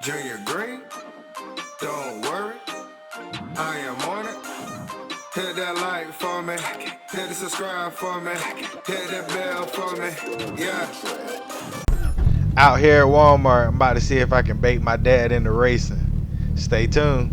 Junior Green, don't worry, I am on it. Hit that like for me, hit the subscribe for me, hit that bell for me, yeah. Out here at Walmart, I'm about to see if I can bait my dad into racing. Stay tuned.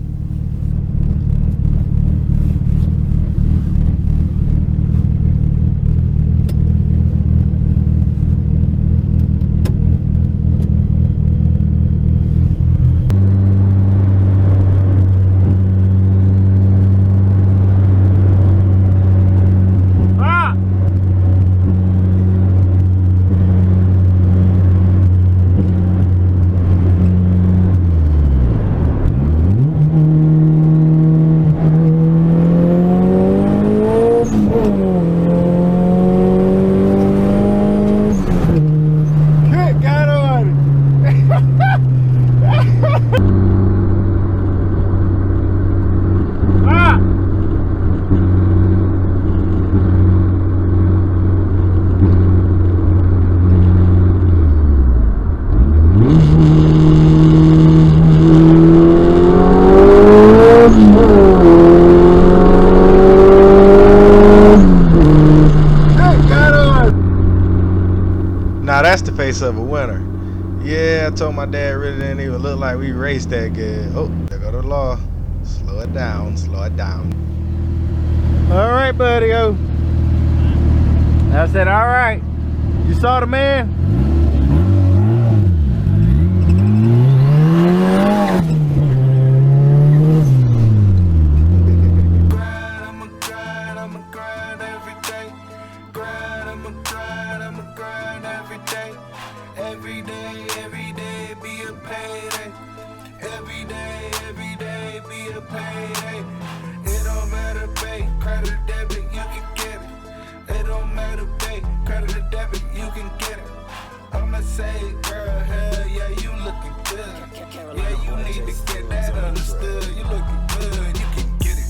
Now that's the face of a winner. Yeah, I told my dad really didn't even look like we raced that good. Oh, there go the law. Slow it down, slow it down. All right, buddy. I said, all right. You saw the man? Every day be a payday. Every day be a payday. It don't matter, pay, credit or debit, you can get it. It don't matter, pay, credit or debit, you can get it. I'ma say, girl, hell yeah, you looking good. Yeah, you need to get that understood. You looking good, you can get it.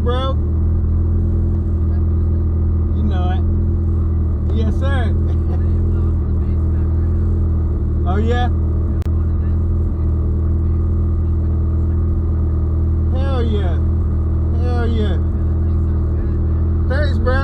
Bro, you know it. Yes, sir. Oh yeah. Hell yeah. Hell yeah. Thanks, bro.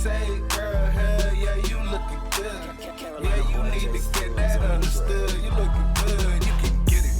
say, girl, hell yeah, you looking good. Yeah, you need to get that understood. You looking good, you can get it.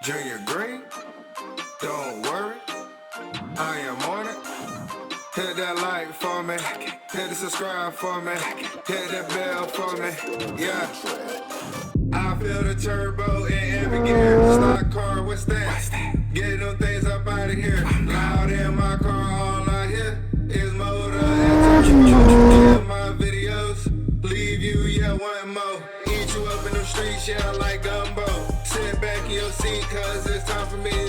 Junior Green, don't worry, I am on it. Hit that like for me, hit the subscribe for me, hit that bell for me, yeah. I feel the turbo in every gear, stock car, what's that? Get them things up out of here, loud in my car, all I hear is motor and turbo. My videos, leave you, yeah, one more. Eat you up in the streets, yeah, like gumbo. Sit back in your seat, cause it's time for me